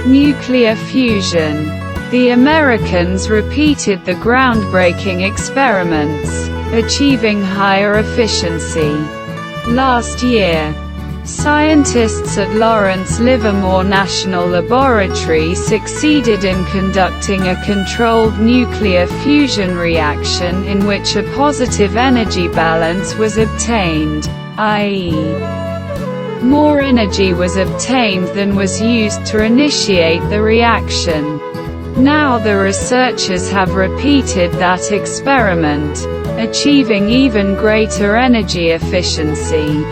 Nuclear fusion. The Americans repeated the groundbreaking experiments, achieving higher efficiency. Last year, scientists at Lawrence Livermore National Laboratory succeeded in conducting a controlled nuclear fusion reaction in which a positive energy balance was obtained, i.e., more energy was obtained than was used to initiate the reaction. Now the researchers have repeated that experiment, achieving even greater energy efficiency.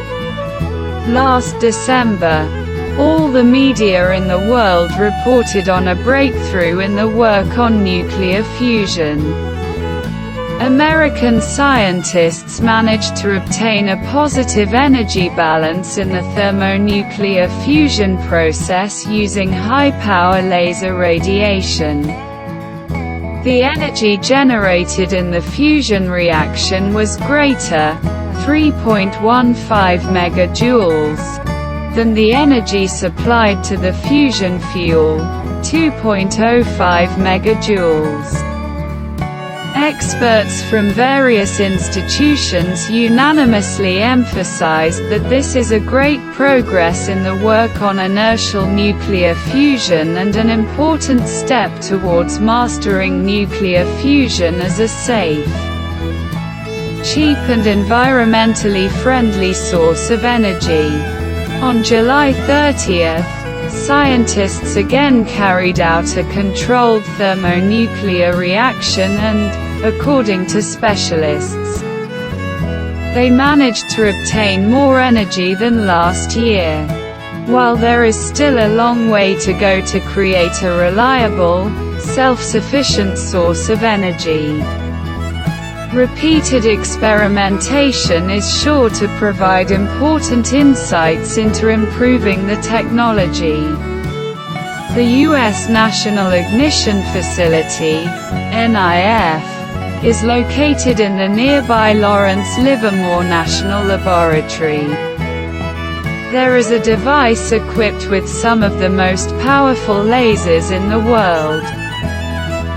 Last December, all the media in the world reported on a breakthrough in the work on nuclear fusion. American scientists managed to obtain a positive energy balance in the thermonuclear fusion process using high-power laser radiation. The energy generated in the fusion reaction was greater, 3.15 megajoules, than the energy supplied to the fusion fuel, 2.05 megajoules. Experts from various institutions unanimously emphasized that this is a great progress in the work on inertial nuclear fusion and an important step towards mastering nuclear fusion as a safe, cheap and environmentally friendly source of energy. On July 30th, scientists again carried out a controlled thermonuclear reaction and, according to specialists, they managed to obtain more energy than last year. While there is still a long way to go to create a reliable, self-sufficient source of energy, repeated experimentation is sure to provide important insights into improving the technology. The U.S. National Ignition Facility, NIF, is located in the nearby Lawrence Livermore National Laboratory. There is a device equipped with some of the most powerful lasers in the world.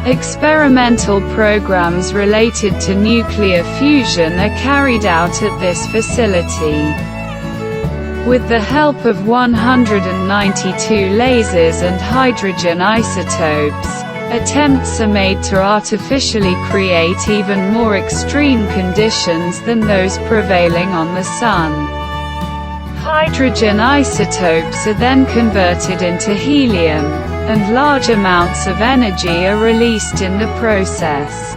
Experimental programs related to nuclear fusion are carried out at this facility. With the help of 192 lasers and hydrogen isotopes, attempts are made to artificially create even more extreme conditions than those prevailing on the Sun. Hydrogen isotopes are then converted into helium, and large amounts of energy are released in the process.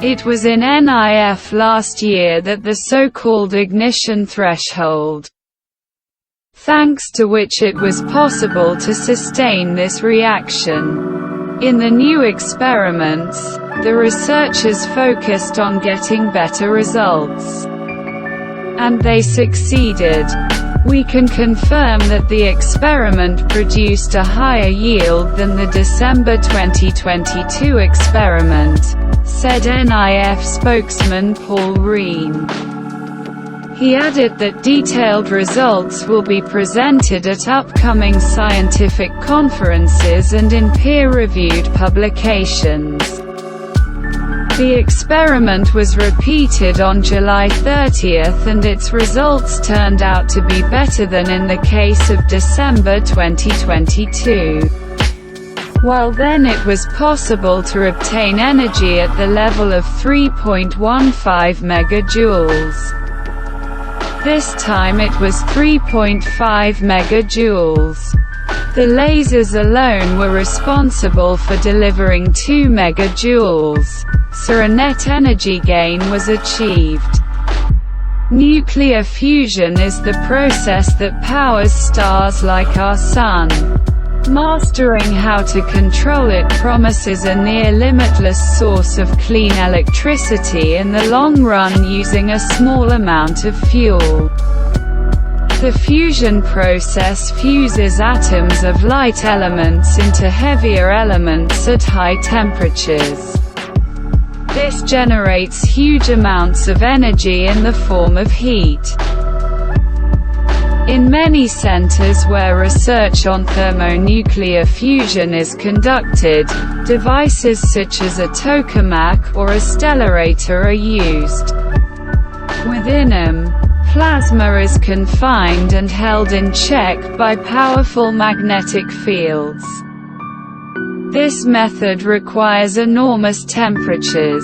It was in NIF last year that the so-called ignition threshold, thanks to which it was possible to sustain this reaction. In the new experiments, the researchers focused on getting better results. And they succeeded. We can confirm that the experiment produced a higher yield than the December 2022 experiment, said NIF spokesman Paul Reen. He added that detailed results will be presented at upcoming scientific conferences and in peer-reviewed publications. The experiment was repeated on July 30th and its results turned out to be better than in the case of December 2022. While then it was possible to obtain energy at the level of 3.15 megajoules. This time it was 3.5 megajoules. The lasers alone were responsible for delivering 2 megajoules, so a net energy gain was achieved. Nuclear fusion is the process that powers stars like our Sun. Mastering how to control it promises a near-limitless source of clean electricity in the long run using a small amount of fuel. The fusion process fuses atoms of light elements into heavier elements at high temperatures. This generates huge amounts of energy in the form of heat. In many centers where research on thermonuclear fusion is conducted, devices such as a tokamak or a stellarator are used. Within them, plasma is confined and held in check by powerful magnetic fields. This method requires enormous temperatures.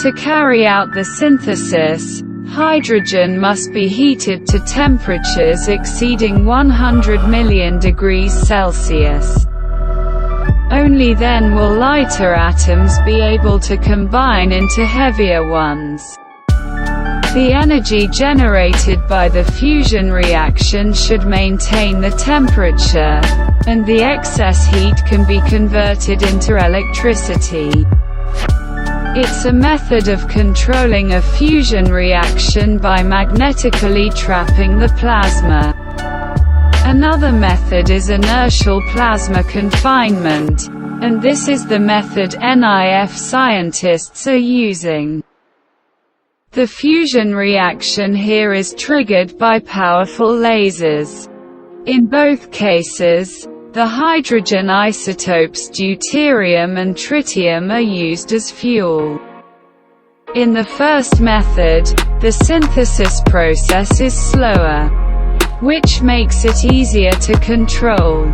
To carry out the synthesis, hydrogen must be heated to temperatures exceeding 100 million degrees Celsius. Only then will lighter atoms be able to combine into heavier ones. The energy generated by the fusion reaction should maintain the temperature, and the excess heat can be converted into electricity. It's a method of controlling a fusion reaction by magnetically trapping the plasma. Another method is inertial plasma confinement, and this is the method NIF scientists are using. The fusion reaction here is triggered by powerful lasers. In both cases, the hydrogen isotopes deuterium and tritium are used as fuel. In the first method, the synthesis process is slower, which makes it easier to control.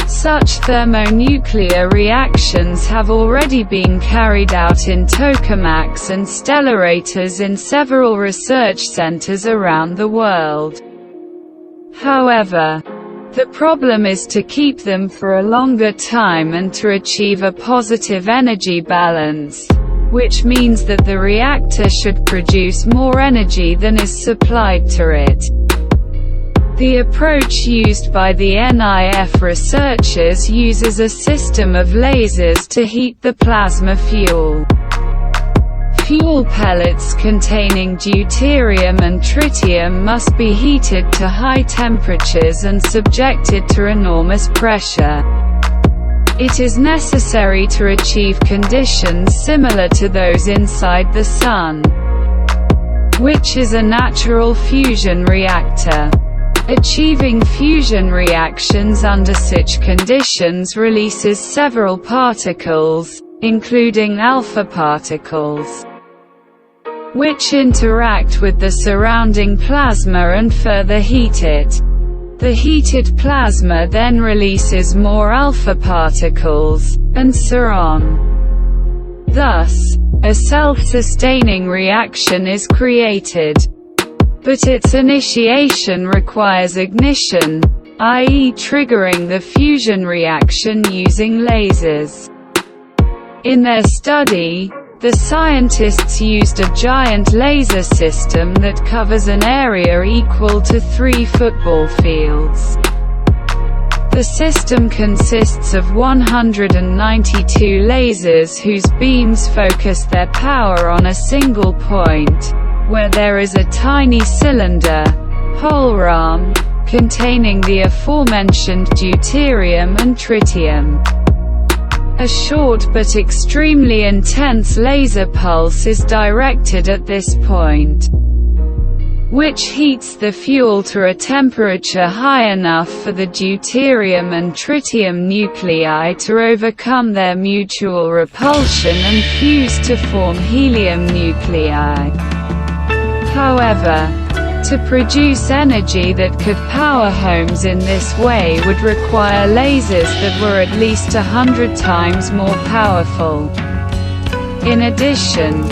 Such thermonuclear reactions have already been carried out in tokamaks and stellarators in several research centers around the world. However, the problem is to keep them for a longer time and to achieve a positive energy balance, which means that the reactor should produce more energy than is supplied to it. The approach used by the NIF researchers uses a system of lasers to heat the plasma fuel. Fuel pellets containing deuterium and tritium must be heated to high temperatures and subjected to enormous pressure. It is necessary to achieve conditions similar to those inside the Sun, which is a natural fusion reactor. Achieving fusion reactions under such conditions releases several particles, including alpha particles, which interact with the surrounding plasma and further heat it. The heated plasma then releases more alpha particles, and so on. Thus, a self-sustaining reaction is created. But its initiation requires ignition, i.e. triggering the fusion reaction using lasers. In their study, the scientists used a giant laser system that covers an area equal to 3 football fields. The system consists of 192 lasers whose beams focus their power on a single point, where there is a tiny cylinder, hohlraum, containing the aforementioned deuterium and tritium. A short but extremely intense laser pulse is directed at this point, which heats the fuel to a temperature high enough for the deuterium and tritium nuclei to overcome their mutual repulsion and fuse to form helium nuclei. However, to produce energy that could power homes in this way would require lasers that were at least 100 times more powerful. In addition,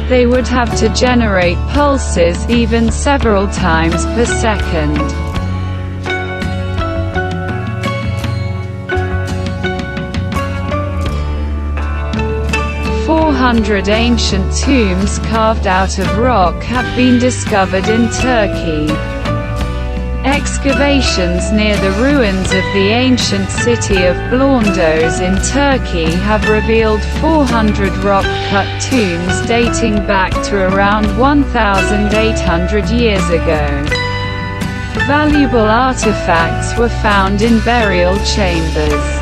they would have to generate pulses even several times per second. 400 ancient tombs carved out of rock have been discovered in Turkey. Excavations near the ruins of the ancient city of Blordos in Turkey have revealed 400 rock-cut tombs dating back to around 1,800 years ago. Valuable artifacts were found in burial chambers.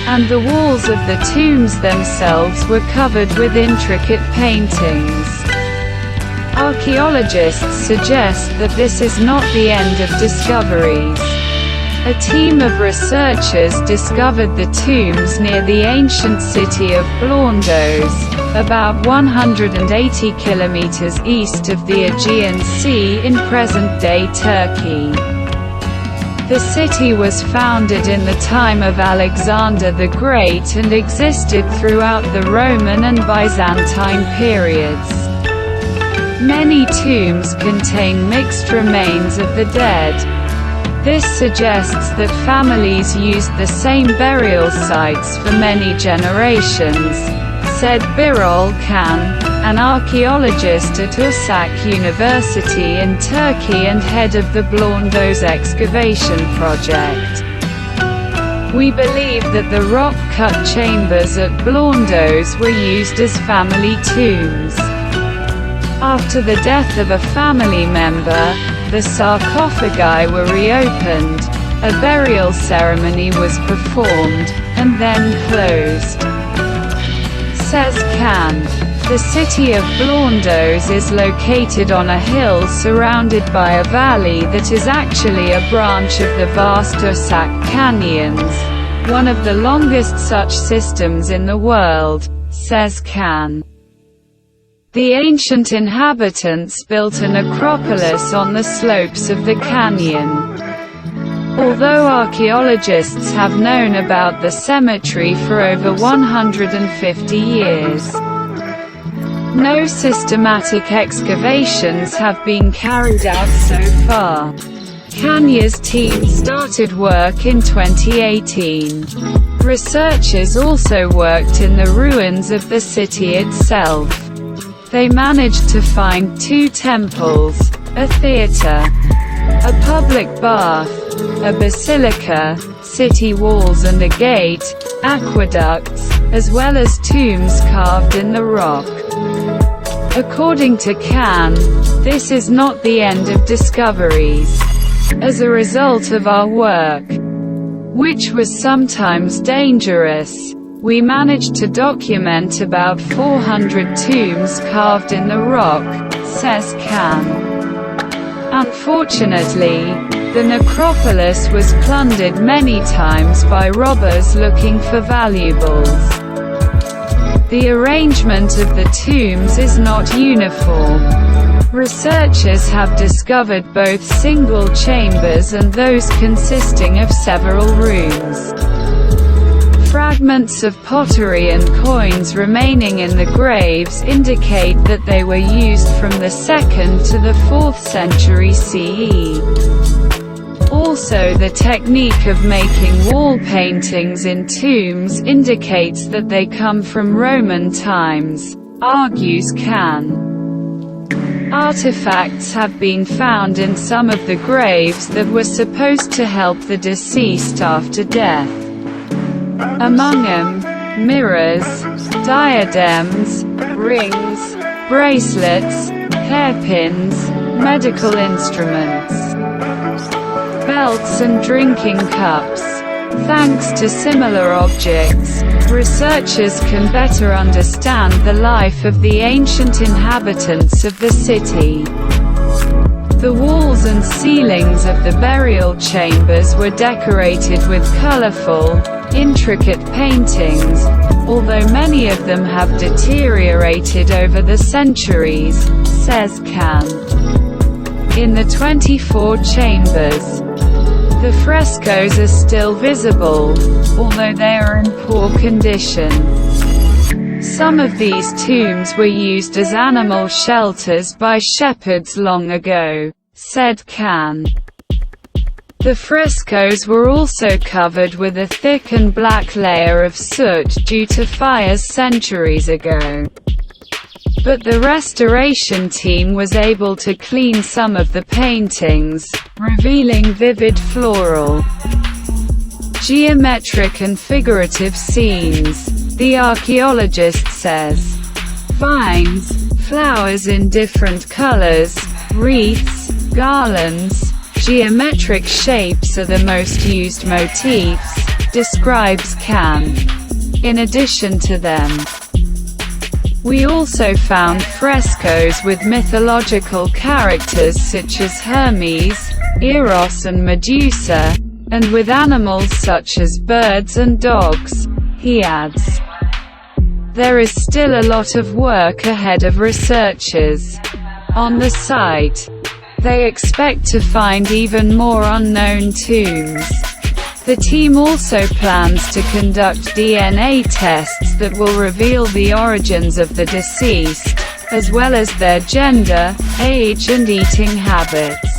and the walls of the tombs themselves were covered with intricate paintings. Archaeologists suggest that this is not the end of discoveries. A team of researchers discovered the tombs near the ancient city of Blondos, about 180 kilometers east of the Aegean Sea in present-day Turkey. The city was founded in the time of Alexander the Great and existed throughout the Roman and Byzantine periods. Many tombs contain mixed remains of the dead. This suggests that families used the same burial sites for many generations, said Birol Can, an archaeologist at Usak University in Turkey and head of the Blondos excavation project. We believe that the rock-cut chambers at Blondos were used as family tombs. After the death of a family member, the sarcophagi were reopened, a burial ceremony was performed, and then closed. Says Can. The city of Blondos is located on a hill surrounded by a valley that is actually a branch of the vast Usak Canyons, one of the longest such systems in the world, says Can. The ancient inhabitants built an acropolis on the slopes of the canyon. Although archaeologists have known about the cemetery for over 150 years, no systematic excavations have been carried out so far. Kanya's team started work in 2018. Researchers also worked in the ruins of the city itself. They managed to find 2 temples, a theater, a public bath, a basilica, city walls and a gate, aqueducts, as well as tombs carved in the rock. According to Can, this is not the end of discoveries. As a result of our work, which was sometimes dangerous, we managed to document about 400 tombs carved in the rock, says Can. Unfortunately, the necropolis was plundered many times by robbers looking for valuables. The arrangement of the tombs is not uniform. Researchers have discovered both single chambers and those consisting of several rooms. Fragments of pottery and coins remaining in the graves indicate that they were used from the 2nd to the 4th century CE. Also, the technique of making wall paintings in tombs indicates that they come from Roman times, argues Can. Artifacts have been found in some of the graves that were supposed to help the deceased after death. Among them, mirrors, diadems, rings, bracelets, hairpins, medical instruments, belts and drinking cups. Thanks to similar objects, researchers can better understand the life of the ancient inhabitants of the city. The walls and ceilings of the burial chambers were decorated with colorful, intricate paintings, although many of them have deteriorated over the centuries, says Can. In the 24 chambers, the frescoes are still visible, although they are in poor condition. Some of these tombs were used as animal shelters by shepherds long ago, said Can. The frescoes were also covered with a thick and black layer of soot due to fires centuries ago. But the restoration team was able to clean some of the paintings, revealing vivid floral, geometric and figurative scenes, the archaeologist says. Vines, flowers in different colors, wreaths, garlands, geometric shapes are the most used motifs, describes Can. In addition to them, we also found frescoes with mythological characters such as Hermes, Eros and Medusa, and with animals such as birds and dogs. He adds, there is still a lot of work ahead of researchers on the site. They expect to find even more unknown tombs. The team also plans to conduct DNA tests that will reveal the origins of the deceased, as well as their gender, age and eating habits.